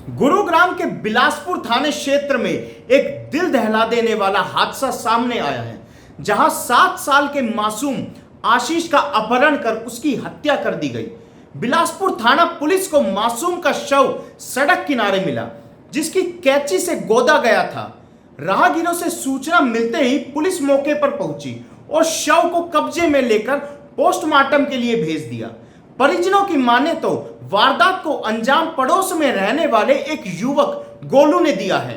गुरुग्राम के बिलासपुर थाने क्षेत्र में एक दिल दहला देने वाला हादसा सामने आया है, जहां 7 साल के मासूम आशीष का अपहरण कर उसकी हत्या कर दी गई। बिलासपुर थाना पुलिस को मासूम का शव सड़क किनारे मिला, जिसकी कैंची से गोदा गया था। राहगीरों से सूचना मिलते ही पुलिस मौके पर पहुंची और शव को कब्जे में लेकर पोस्टमार्टम के लिए भेज दिया। परिजनों की माने तो वारदात को अंजाम पड़ोस में रहने वाले एक युवक गोलू ने दिया है।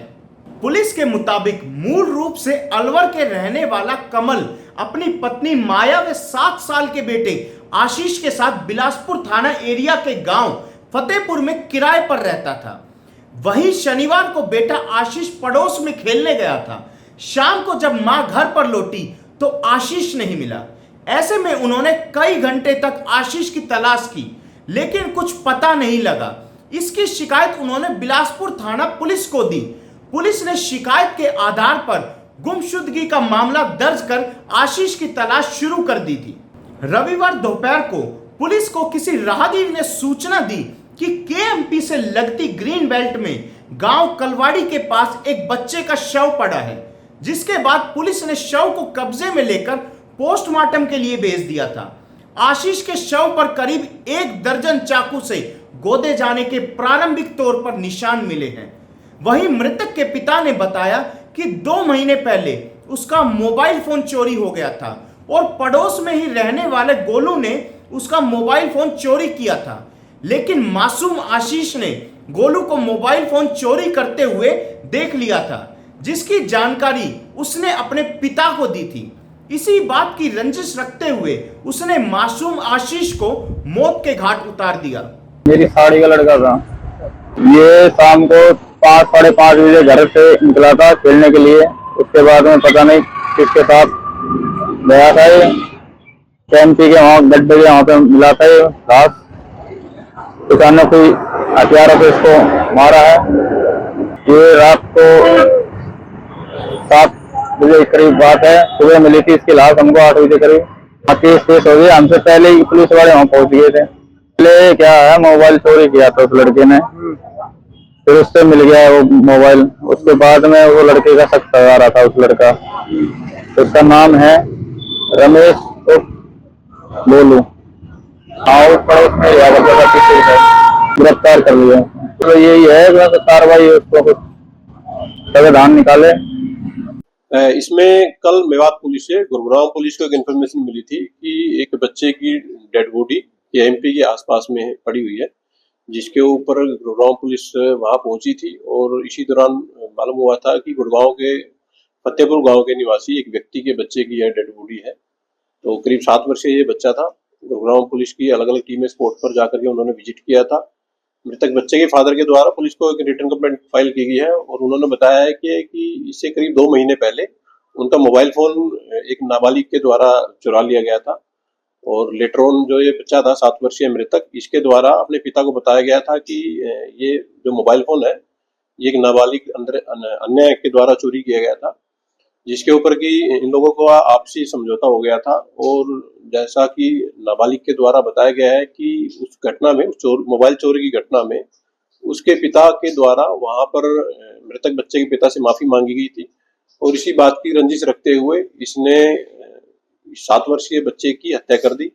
पुलिस के मुताबिक मूल रूप से अलवर के रहने वाला कमल अपनी पत्नी माया व 7 साल के बेटे आशीष के साथ बिलासपुर थाना एरिया के गांव फतेहपुर में किराए पर रहता था। वहीं शनिवार को बेटा आशीष पड़ोस में खेलने गया था। शाम को जब मां घर पर लौटी तो आशीष नहीं मिला। ऐसे में उन्होंने कई घंटे तक आशीष की तलाश की, लेकिन कुछ पता नहीं लगा। इसकी शिकायत उन्होंने बिलासपुर थाना पुलिस को दी। पुलिस ने शिकायत के आधार पर गुमशुदगी का मामला दर्ज कर आशीष की तलाश शुरू कर दी थी। रविवार दोपहर को पुलिस को किसी राहगीर ने सूचना दी कि केएमपी से लगती ग्रीन बेल्ट में गांव कलवाड़ी के पास एक बच्चे का शव पड़ा है, जिसके बाद पुलिस ने शव को कब्जे में लेकर पोस्टमार्टम के लिए भेज दिया था। आशीष के शव पर करीब 1 दर्जन चाकू से गोदे जाने के प्रारंभिक तौर पर निशान मिले हैं। वहीं मृतक के पिता ने बताया कि 2 महीने पहले उसका मोबाइल फोन चोरी हो गया था और पड़ोस में ही रहने वाले गोलू ने उसका मोबाइल फोन चोरी किया था, लेकिन मासूम आशीष ने गोलू को मोबाइल फोन चोरी करते हुए देख लिया था, जिसकी जानकारी उसने अपने पिता को दी थी। इसी बात की रंजिश रखते हुए उसने मासूम आशीष को मौत के घाट उतार दिया। मेरी साड़ी का लड़का था। ये शाम को 5 साढ़े 5 बजे घर से निकला था खेलने के लिए। उसके बाद में पता नहीं किसके साथ गया था। ये कैंपी के वहाँ गड्ढे के वहाँ पे मिला था ये घास। अचानक कोई हथियारों से इसको मारा है। ये रात को 7 बजे करीब बात है। सुबह मिली थी इसकी लाश हमको 8 बजे करीब। केस हो गया। हमसे पहले ही पुलिस वाले वहाँ पहुंच गए थे। पहले क्या है, मोबाइल चोरी किया था उस लड़के ने, फिर उससे मिल गया वो मोबाइल। उसके बाद में वो लड़के का शक आ रहा था। उस लड़का, उसका नाम है रमेश गोलू। हाँ, वो पड़ोस में गिरफ्तार कर लिया। तो यही है कार्रवाई, उसको कुछ संविधान निकाले। इसमें कल मेवात पुलिस से गुरुग्राम पुलिस को एक इन्फॉर्मेशन मिली थी कि एक बच्चे की डेड बॉडी एमपी के आसपास में पड़ी हुई है, जिसके ऊपर गुरुग्राम पुलिस वहां पहुंची थी। और इसी दौरान मालूम हुआ था कि गुड़गांव के फतेहपुर गांव के निवासी एक व्यक्ति के बच्चे की यह डेड बॉडी है। तो करीब 7 वर्षीय ये बच्चा था। गुरुग्राम पुलिस की अलग अलग टीमें स्पॉट पर जाकर के उन्होंने विजिट किया था। मृतक बच्चे के फादर के द्वारा पुलिस को एक रिटर्न कंप्लेंट फाइल की गई है और उन्होंने बताया है कि इससे करीब 2 महीने पहले उनका मोबाइल फोन एक नाबालिग के द्वारा चुरा लिया गया था। और लेटर ऑन जो ये बच्चा था 7 वर्षीय मृतक, इसके द्वारा अपने पिता को बताया गया था कि ये जो मोबाइल फोन है ये एक नाबालिग अन्य के द्वारा चोरी किया गया था, जिसके ऊपर कि इन लोगों को आपसी समझौता हो गया था। और जैसा कि नाबालिग के द्वारा बताया गया है कि उस घटना में, उस मोबाइल चोरी की घटना में उसके पिता के द्वारा वहां पर मृतक बच्चे के पिता से माफी मांगी गई थी। और इसी बात की रंजिश रखते हुए इसने 7 वर्षीय बच्चे की हत्या कर दी।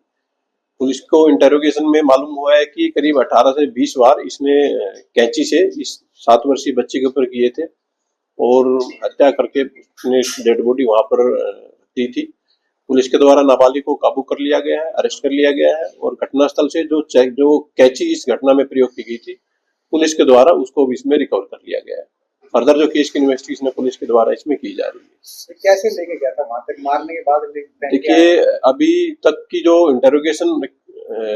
पुलिस को इंटेरोगेशन में मालूम हुआ है कि करीब 18 से 20 बार इसने कैंची से इस 7 वर्षीय बच्चे के ऊपर किए थे और हत्या करके उसने डेड बॉडी वहां पर दी थी। पुलिस के द्वारा नाबालिग को काबू कर लिया गया है, अरेस्ट कर लिया गया है। और घटनास्थल से जो कैंची इस घटना में प्रयोग की गई थी, पुलिस के द्वारा उसको भी इसमें रिकवर कर लिया गया है। फर्दर जो केस की इन्वेस्टिगेशन पुलिस के द्वारा इसमें की जा रही है। कैसे लेके गया था वहां तक मारने के बाद? देखिए, अभी तक की जो इंटेरोगेशन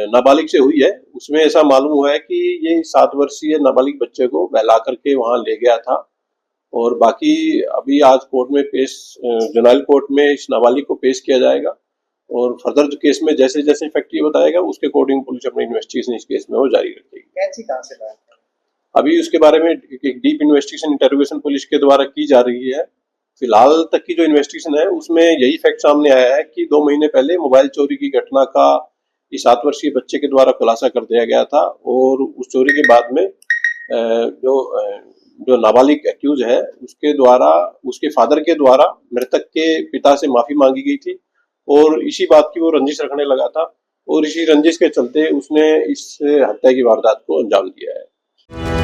नाबालिग से हुई है उसमें ऐसा मालूम हुआ है कि ये 7 वर्षीय नाबालिग बच्चे को बहला करके वहां ले गया था। और बाकी अभी आज कोर्ट में पेश, जुनाइल कोर्ट में इस नाबालिग को पेश किया जाएगा। और फर्दर जो केस में जैसे जैसे फैक्ट ये बताएगा उसके अकॉर्डिंग पुलिस अपनी इन्वेस्टिगेशन इस केस में वो जारी रखेगी। कैंची कहां से लाया? अभी उसके बारे में एक डीप इन्वेस्टिगेशन इंटेरोगेशन पुलिस के द्वारा की जा रही है। फिलहाल तक की जो इन्वेस्टिगेशन है उसमें यही फैक्ट सामने आया है कि 2 महीने पहले मोबाइल चोरी की घटना का इस 7 वर्षीय बच्चे के द्वारा खुलासा कर दिया गया था। और उस चोरी के बाद में जो नाबालिग एक्यूज है उसके द्वारा, उसके फादर के द्वारा मृतक के पिता से माफी मांगी गई थी और इसी बात की वो रंजिश रखने लगा था और इसी रंजिश के चलते उसने इस हत्या की वारदात को अंजाम दिया है।